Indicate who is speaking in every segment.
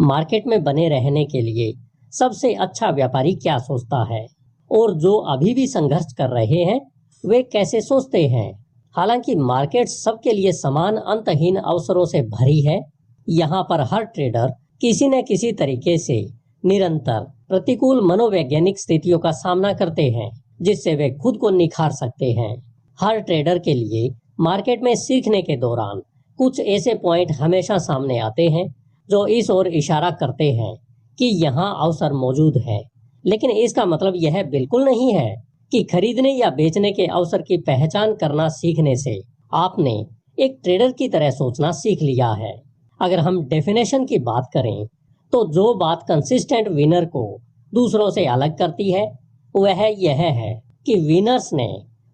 Speaker 1: Market में बने रहने के लिए सबसे अच्छा व्यापारी क्या सोचता है और जो अभी भी संघर्ष कर रहे हैं वे कैसे सोचते हैं। हालांकि मार्केट सबके लिए समान अंतहीन अवसरों से भरी है, यहाँ पर हर ट्रेडर किसी न किसी तरीके से निरंतर प्रतिकूल मनोवैज्ञानिक स्थितियों का सामना करते हैं जिससे वे खुद को निखार सकते हैं। हर ट्रेडर के लिए मार्केट में सीखने के दौरान कुछ ऐसे पॉइंट हमेशा सामने आते हैं जो इस ओर इशारा करते हैं कि यहाँ अवसर मौजूद है, लेकिन इसका मतलब यह बिल्कुल नहीं है कि खरीदने या बेचने के अवसर की पहचान करना सीखने से आपने एक ट्रेडर की तरह सोचना सीख लिया है। अगर हम डेफिनेशन की बात करें तो जो बात कंसिस्टेंट विनर को दूसरों से अलग करती है वह यह है कि विनर्स ने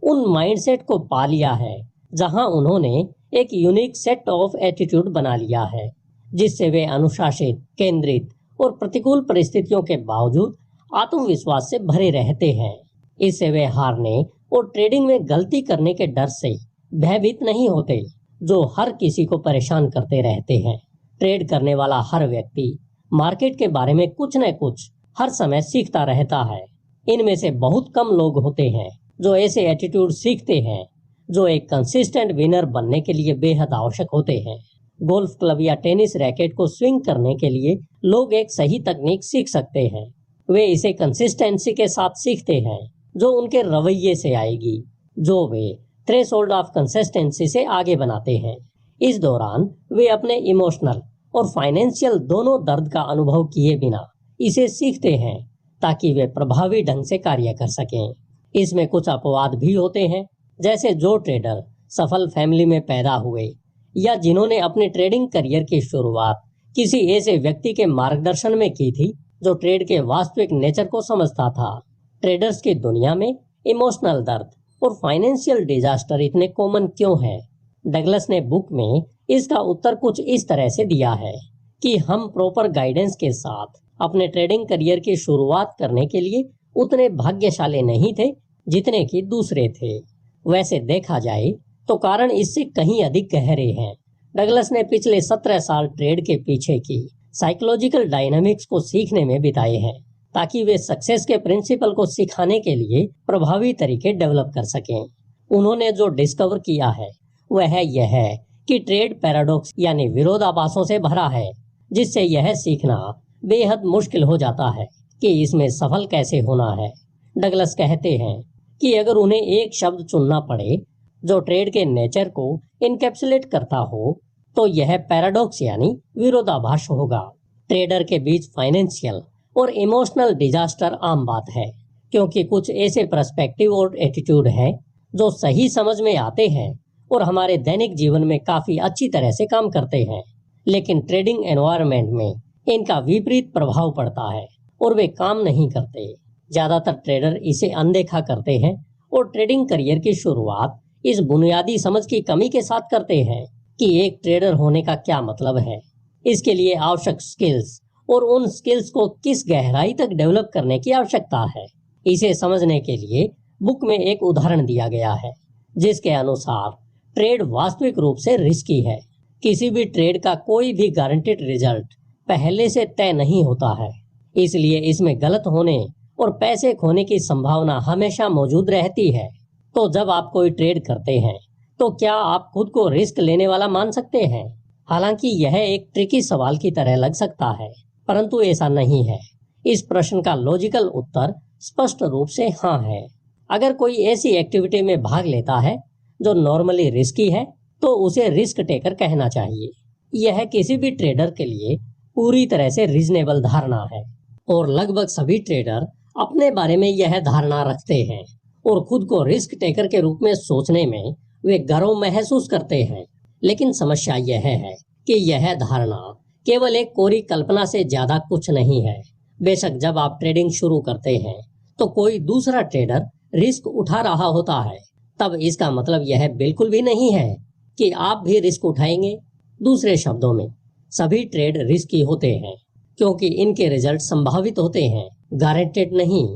Speaker 1: उन माइंडसेट को पा लिया है जहां उन्होंने एक यूनिक सेट ऑफ एटीट्यूड बना लिया है जिससे वे अनुशासित, केंद्रित और प्रतिकूल परिस्थितियों के बावजूद आत्मविश्वास से भरे रहते हैं। इससे वे हारने और ट्रेडिंग में गलती करने के डर से भयभीत नहीं होते जो हर किसी को परेशान करते रहते हैं। ट्रेड करने वाला हर व्यक्ति मार्केट के बारे में कुछ न कुछ हर समय सीखता रहता है। इनमें से बहुत कम लोग होते हैं जो ऐसे एटीट्यूड सीखते हैं जो एक कंसिस्टेंट विनर बनने के लिए बेहद आवश्यक होते हैं। गोल्फ क्लब या टेनिस रैकेट को स्विंग करने के लिए लोग एक सही तकनीक सीख सकते हैं। वे इसे कंसिस्टेंसी के साथ सीखते हैं जो उनके रवैये से आएगी, जो वे थ्रेशोल्ड ऑफ कंसिस्टेंसी से आगे बनाते हैं। इस दौरान वे अपने इमोशनल और फाइनेंशियल दोनों दर्द का अनुभव किए बिना इसे सीखते हैं ताकि वे प्रभावी ढंग से कार्य कर सकें। इसमें कुछ अपवाद भी होते हैं, जैसे जो ट्रेडर सफल फैमिली में पैदा हुए या जिन्होंने अपने ट्रेडिंग करियर की शुरुआत किसी ऐसे व्यक्ति के मार्गदर्शन में की थी जो ट्रेड के वास्तविक नेचर को समझता था। ट्रेडर्स की दुनिया में इमोशनल दर्द और फाइनेंशियल डिजास्टर इतने कॉमन क्यों है? डगलस ने बुक में इसका उत्तर कुछ इस तरह से दिया है कि हम प्रॉपर गाइडेंस के साथ अपने ट्रेडिंग करियर की शुरुआत करने के लिए उतने भाग्यशाली नहीं थे जितने कि दूसरे थे। वैसे देखा जाए तो कारण इससे कहीं अधिक गहरे हैं। डगलस ने पिछले 17 साल ट्रेड के पीछे की साइकोलॉजिकल डायनामिक्स को सीखने में बिताए हैं ताकि वे सक्सेस के प्रिंसिपल को सिखाने के लिए प्रभावी तरीके डेवलप कर सकें। उन्होंने जो डिस्कवर किया है वह यह है कि ट्रेड पैराडॉक्स यानी विरोधाभासों से भरा है, जिससे यह सीखना बेहद मुश्किल हो जाता है कि इसमें सफल कैसे होना है। डगलस कहते हैं कि अगर उन्हें एक शब्द चुनना पड़े जो ट्रेड के नेचर को इनकैप्सुलेट करता हो तो यह पैराडॉक्स यानी विरोधाभास होगा। ट्रेडर के बीच फाइनेंशियल और इमोशनल डिजास्टर आम बात है क्योंकि कुछ ऐसे पर्सपेक्टिव और एटीट्यूड हैं जो सही समझ में आते हैं और हमारे दैनिक जीवन में काफी अच्छी तरह से काम करते हैं, लेकिन ट्रेडिंग एनवायरनमेंट में इनका विपरीत प्रभाव पड़ता है और वे काम नहीं करते। ज्यादातर ट्रेडर इसे अनदेखा करते हैं और ट्रेडिंग करियर की शुरुआत इस बुनियादी समझ की कमी के साथ करते हैं कि एक ट्रेडर होने का क्या मतलब है, इसके लिए आवश्यक स्किल्स और उन स्किल्स को किस गहराई तक डेवलप करने की आवश्यकता है। इसे समझने के लिए बुक में एक उदाहरण दिया गया है जिसके अनुसार ट्रेड वास्तविक रूप से रिस्की है। किसी भी ट्रेड का कोई भी गारंटेड रिजल्ट पहले से तय नहीं होता है, इसलिए इसमें गलत होने और पैसे खोने की संभावना हमेशा मौजूद रहती है। तो जब आप कोई ट्रेड करते हैं तो क्या आप खुद को रिस्क लेने वाला मान सकते हैं? हालांकि यह एक ट्रिकी सवाल की तरह लग सकता है, परंतु ऐसा नहीं है। इस प्रश्न का लॉजिकल उत्तर स्पष्ट रूप से हाँ है। अगर कोई ऐसी एक्टिविटी में भाग लेता है जो नॉर्मली रिस्की है तो उसे रिस्क टेकर कहना चाहिए। यह किसी भी ट्रेडर के लिए पूरी तरह से रीजनेबल धारणा है और लगभग सभी ट्रेडर अपने बारे में यह धारणा रखते हैं और खुद को रिस्क टेकर के रूप में सोचने में वे गर्व महसूस करते हैं। लेकिन समस्या यह है कि यह धारणा केवल एक कोरी कल्पना से ज्यादा कुछ नहीं है। बेशक जब आप ट्रेडिंग शुरू करते हैं तो कोई दूसरा ट्रेडर रिस्क उठा रहा होता है, तब इसका मतलब यह बिल्कुल भी नहीं है कि आप भी रिस्क उठाएंगे। दूसरे शब्दों में सभी ट्रेड रिस्की होते हैं क्योंकि इनके रिजल्ट संभावित होते हैं, गारंटेड नहीं।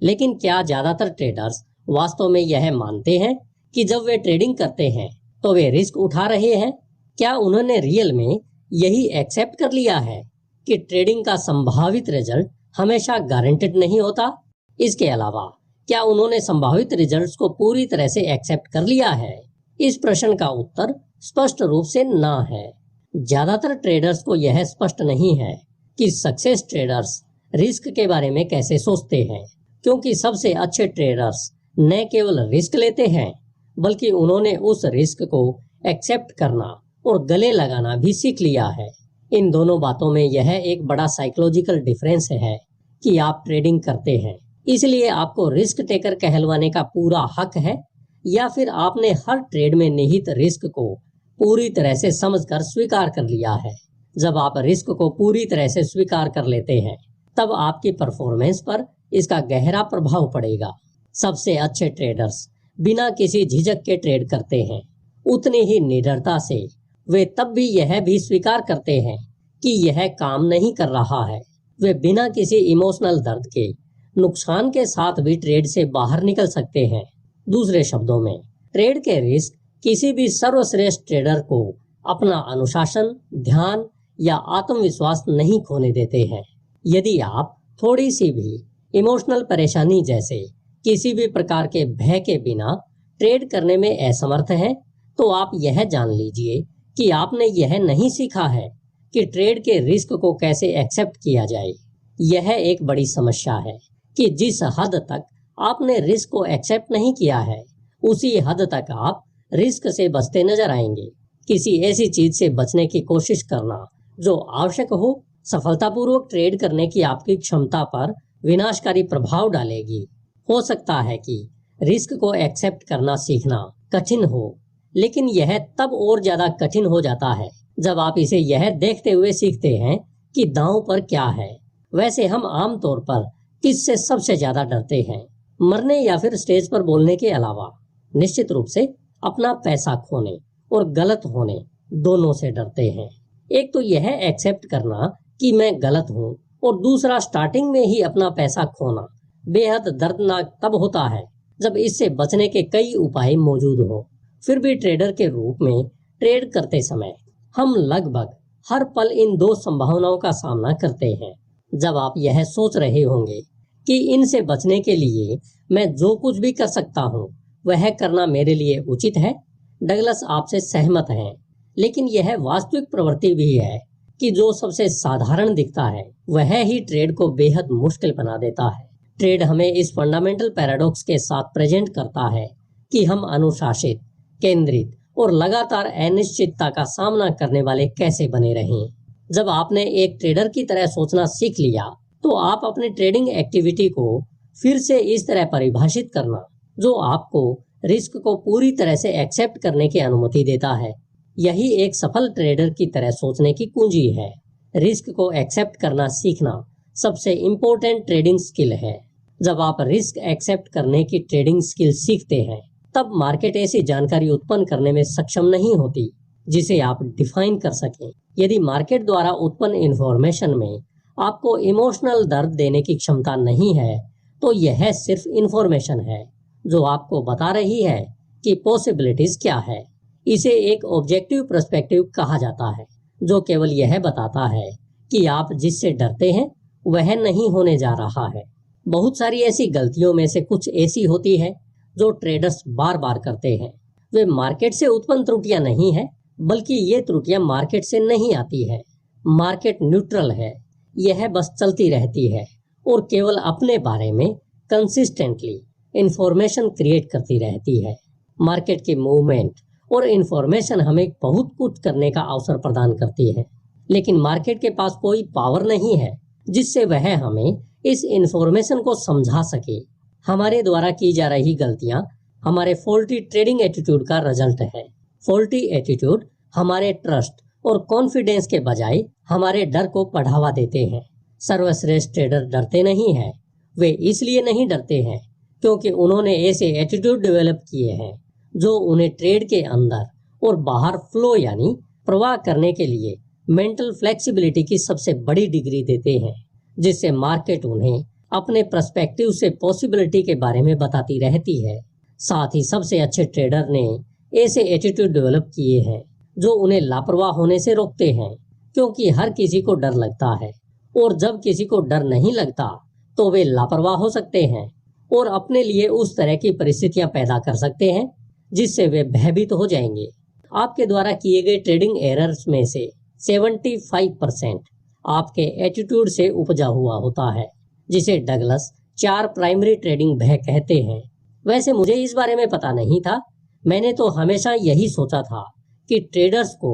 Speaker 1: लेकिन क्या ज्यादातर ट्रेडर्स वास्तव में यह मानते हैं कि जब वे ट्रेडिंग करते हैं तो वे रिस्क उठा रहे हैं? क्या उन्होंने रियल में यही एक्सेप्ट कर लिया है कि ट्रेडिंग का संभावित रिजल्ट हमेशा गारंटेड नहीं होता? इसके अलावा क्या उन्होंने संभावित रिजल्ट्स को पूरी तरह से एक्सेप्ट कर लिया है? इस प्रश्न का उत्तर स्पष्ट रूप से ना है। ज्यादातर ट्रेडर्स को यह स्पष्ट नहीं है कि सक्सेस ट्रेडर्स रिस्क के बारे में कैसे सोचते हैं, क्योंकि सबसे अच्छे ट्रेडर्स न केवल रिस्क लेते हैं बल्कि उन्होंने उस रिस्क को एक्सेप्ट करना और गले लगाना भी सीख लिया है। इन दोनों बातों में यह एक बड़ा साइकोलॉजिकल डिफरेंस है कि आप ट्रेडिंग करते हैं इसलिए आपको रिस्क टेकर कहलवाने का पूरा हक है, या फिर आपने हर ट्रेड में निहित रिस्क को पूरी तरह से समझकर स्वीकार कर लिया है। जब आप रिस्क को पूरी तरह से स्वीकार कर लेते हैं तब आपकी परफॉर्मेंस पर इसका गहरा प्रभाव पड़ेगा। सबसे अच्छे ट्रेडर्स बिना किसी झिझक के ट्रेड करते हैं। उतनी ही निडरता से वे तब भी यह भी स्वीकार करते हैं कि यह काम नहीं कर रहा है। वे बिना किसी इमोशनल दर्द के नुकसान के साथ भी ट्रेड से बाहर निकल सकते हैं। दूसरे शब्दों में, ट्रेड के रिस्क किसी भी सर्वश्रेष्ठ ट्रेडर को अपना अनुशासन, ध्यान या आत्मविश्वास नहीं खोने देते हैं। यदि आप थोड़ी सी भी इमोशनल परेशानी जैसे किसी भी प्रकार के भय के बिना ट्रेड करने में असमर्थ हैं, तो आप यह जान लीजिए कि आपने यह नहीं सीखा है कि ट्रेड के रिस्क को कैसे एक्सेप्ट किया जाए। यह एक बड़ी समस्या है कि जिस हद तक आपने रिस्क को एक्सेप्ट नहीं किया है, उसी हद तक आप रिस्क से बचते नजर आएंगे। किसी ऐसी चीज से बचने की कोशिश करना जो आवश्यक हो, सफलतापूर्वक ट्रेड करने की आपकी क्षमता पर विनाशकारी प्रभाव डालेगी। हो सकता है कि रिस्क को एक्सेप्ट करना सीखना कठिन हो, लेकिन यह तब और ज्यादा कठिन हो जाता है जब आप इसे यह देखते हुए सीखते हैं कि दांव पर क्या है। वैसे हम आमतौर पर किससे सबसे ज्यादा डरते हैं? मरने या फिर स्टेज पर बोलने के अलावा निश्चित रूप से अपना पैसा खोने और गलत होने दोनों से डरते हैं। एक तो यह एक्सेप्ट करना कि मैं गलत हूँ, और दूसरा स्टार्टिंग में ही अपना पैसा खोना बेहद दर्दनाक तब होता है जब इससे बचने के कई उपाय मौजूद हो। फिर भी ट्रेडर के रूप में ट्रेड करते समय हम लगभग हर पल इन दो संभावनाओं का सामना करते हैं। जब आप यह सोच रहे होंगे कि इनसे बचने के लिए मैं जो कुछ भी कर सकता हूँ वह करना मेरे लिए उचित है, डगलस आपसे सहमत हैं। लेकिन यह वास्तविक प्रवृत्ति भी है कि जो सबसे साधारण दिखता है वह ही ट्रेड को बेहद मुश्किल बना देता है। ट्रेड हमें इस फंडामेंटल पैराडॉक्स के साथ प्रेजेंट करता है कि हम अनुशासित, केंद्रित और लगातार अनिश्चितता का सामना करने वाले कैसे बने रहें। जब आपने एक ट्रेडर की तरह सोचना सीख लिया तो आप अपनी ट्रेडिंग एक्टिविटी को फिर से इस तरह परिभाषित करना जो आपको रिस्क को पूरी तरह से एक्सेप्ट करने की अनुमति देता है। यही एक सफल ट्रेडर की तरह सोचने की कुंजी है। रिस्क को एक्सेप्ट करना सीखना सबसे इम्पोर्टेंट ट्रेडिंग स्किल है। जब आप रिस्क एक्सेप्ट करने की ट्रेडिंग स्किल सीखते हैं तब मार्केट ऐसी जानकारी उत्पन्न करने में सक्षम नहीं होती जिसे आप डिफाइन कर सकें। यदि मार्केट द्वारा उत्पन्न इंफॉर्मेशन में आपको इमोशनल दर्द देने की क्षमता नहीं है तो यह सिर्फ इंफॉर्मेशन है जो आपको बता रही है कि पॉसिबिलिटीज क्या है। इसे एक ऑब्जेक्टिव पर्सपेक्टिव कहा जाता है जो केवल यह बताता है कि आप जिससे डरते हैं वह नहीं होने जा रहा है। बहुत सारी ऐसी गलतियों में से कुछ ऐसी होती है जो ट्रेडर्स बार बार करते हैं। वे मार्केट से उत्पन्न त्रुटियां नहीं है, बल्कि ये त्रुटियां मार्केट से नहीं आती है। मार्केट न्यूट्रल है, यह बस चलती रहती है और केवल अपने बारे में कंसिस्टेंटली इंफॉर्मेशन क्रिएट करती रहती है। मार्केट की मूवमेंट और इंफॉर्मेशन हमें बहुत कुछ करने का अवसर प्रदान करती है, लेकिन मार्केट के पास कोई पावर नहीं है जिससे वह हमें इस इंफॉर्मेशन को समझा सके। हमारे द्वारा की जा रही गलतियां हमारे फॉल्टी ट्रेडिंग एटीट्यूड का रिजल्ट है। फॉल्टी एटीट्यूड हमारे ट्रस्ट और कॉन्फिडेंस के बजाय हमारे डर को बढ़ावा देते हैं। सर्वश्रेष्ठ ट्रेडर डरते नहीं हैं। वे इसलिए नहीं डरते हैं क्योंकि उन्होंने ऐसे एटीट्यूड डेवलप किए हैं जो उन्हें ट्रेड के अंदर और बाहर फ्लो यानी प्रवाह करने के लिए मेंटल फ्लेक्सिबिलिटी की सबसे बड़ी डिग्री देते हैं, जिससे मार्केट उन्हें अपने पर्सपेक्टिव से पॉसिबिलिटी के बारे में बताती रहती है। साथ ही सबसे अच्छे ट्रेडर ने ऐसे एटीट्यूड डेवलप किए हैं जो उन्हें लापरवाह होने से रोकते हैं, क्योंकि हर किसी को डर लगता है, और जब किसी को डर नहीं लगता तो वे लापरवाह हो सकते हैं और अपने लिए उस तरह की परिस्थितियां पैदा कर सकते हैं जिससे वे भयभीत हो जाएंगे। आपके द्वारा किए गए ट्रेडिंग एरर्स में से 75% आपके एटीट्यूड से उपजा हुआ होता है, जिसे डगलस 4 प्राइमरी ट्रेडिंग भय कहते हैं। वैसे मुझे इस बारे में पता नहीं था। मैंने तो हमेशा यही सोचा था कि ट्रेडर्स को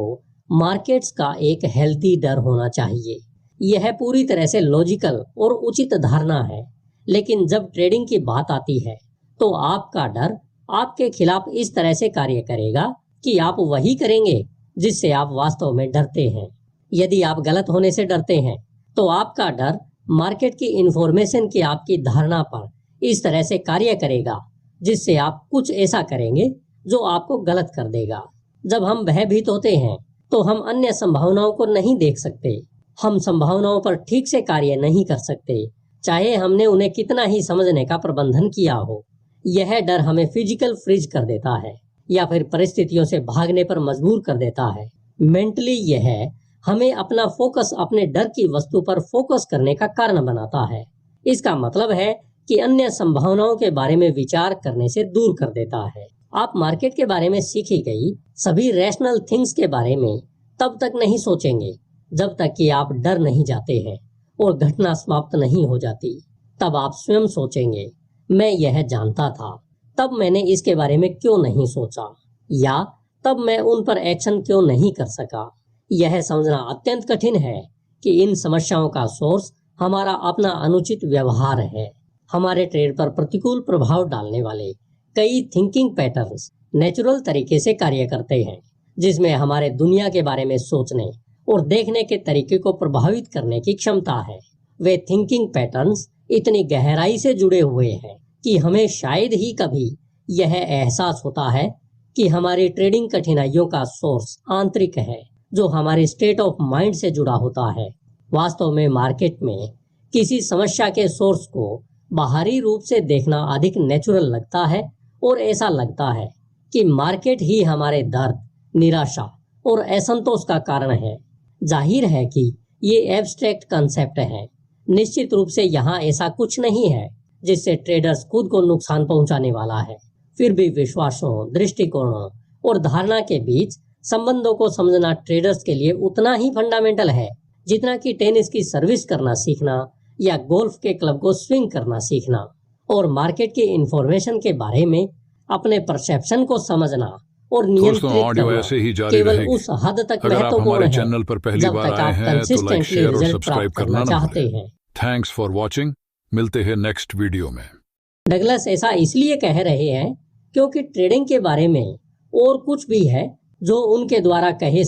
Speaker 1: मार्केट्स का एक हेल्थी डर होना चाहिए। यह पूरी तरह से लॉजिकल और उचित धारणा है, लेकिन जब ट्रेडिंग की बात आती है तो आपका डर आपके खिलाफ इस तरह से कार्य करेगा कि आप वही करेंगे जिससे आप वास्तव में डरते हैं। यदि आप गलत होने से डरते हैं तो आपका डर मार्केट की इंफॉर्मेशन की आपकी धारणा पर इस तरह से कार्य करेगा जिससे आप कुछ ऐसा करेंगे जो आपको गलत कर देगा। जब हम भयभीत होते हैं तो हम अन्य संभावनाओं को नहीं देख सकते। हम संभावनाओं पर ठीक से कार्य नहीं कर सकते, चाहे हमने उन्हें कितना ही समझने का प्रबंधन किया हो। यह डर हमें फिजिकल फ्रीज कर देता है या फिर परिस्थितियों से भागने पर मजबूर कर देता है। मेंटली यह हमें अपना फोकस अपने डर की वस्तु पर फोकस करने का कारण बनाता है। इसका मतलब है कि अन्य संभावनाओं के बारे में विचार करने से दूर कर देता है। आप मार्केट के बारे में सीखी गई सभी रैशनल थिंग्स के बारे में तब तक नहीं सोचेंगे जब तक कि आप डर नहीं जाते हैं और घटना समाप्त नहीं हो जाती। तब आप स्वयं सोचेंगे, मैं यह जानता था, तब मैंने इसके बारे में क्यों नहीं सोचा, या तब मैं उन पर एक्शन क्यों नहीं कर सका। यह समझना अत्यंत कठिन है कि इन समस्याओं का सोर्स हमारा अपना अनुचित व्यवहार है। हमारे ट्रेड पर प्रतिकूल प्रभाव डालने वाले कई थिंकिंग पैटर्न्स नेचुरल तरीके से कार्य करते हैं, जिसमें हमारे दुनिया के बारे में सोचने और देखने के तरीके को प्रभावित करने की क्षमता है। वे थिंकिंग पैटर्न्स इतनी गहराई से जुड़े हुए हैं कि हमें शायद ही कभी यह एहसास होता है कि हमारी ट्रेडिंग कठिनाइयों का सोर्स आंतरिक है, जो हमारे स्टेट ऑफ माइंड से जुड़ा होता है। वास्तव में मार्केट में किसी समस्या के सोर्स को बाहरी रूप से देखना अधिक नेचुरल लगता है और ऐसा लगता है कि मार्केट ही हमारे दर्द, निराशा और असंतोष का कारण है। जाहिर है कि ये एब्स्ट्रैक्ट कंसेप्ट है। निश्चित रूप से यहाँ ऐसा कुछ नहीं है जिससे ट्रेडर्स खुद को नुकसान पहुंचाने वाला है। फिर भी विश्वासों, दृष्टिकोणों और धारणा के बीच संबंधों को समझना ट्रेडर्स के लिए उतना ही फंडामेंटल है जितना कि टेनिस की सर्विस करना सीखना या गोल्फ के क्लब को स्विंग करना सीखना। और मार्केट की इंफॉर्मेशन के बारे में अपने परसेप्शन को समझना और नियंत्रित करना
Speaker 2: ऐसे ही जारी
Speaker 1: केवल
Speaker 2: रहेगी।
Speaker 1: उस हद तक
Speaker 2: अगर आप
Speaker 1: महत्वपूर्ण
Speaker 2: हमारे
Speaker 1: है
Speaker 2: चैनल पर पहली
Speaker 1: जब
Speaker 2: बार
Speaker 1: तक
Speaker 2: आए
Speaker 1: आप
Speaker 2: हैं तो लाइक,
Speaker 1: कंसिस्टेंटली
Speaker 2: शेयर और
Speaker 1: रिजल्ट
Speaker 2: सब्सक्राइब
Speaker 1: प्राप्त
Speaker 2: करना
Speaker 1: करना
Speaker 2: ना
Speaker 1: चाहते
Speaker 2: भूलें।
Speaker 1: हैं।
Speaker 2: Thanks for watching. मिलते हैं नेक्स्ट वीडियो में।
Speaker 1: डगलस ऐसा इसलिए कह रहे हैं क्योंकि ट्रेडिंग के बारे में और कुछ भी है जो उनके द्वारा कहे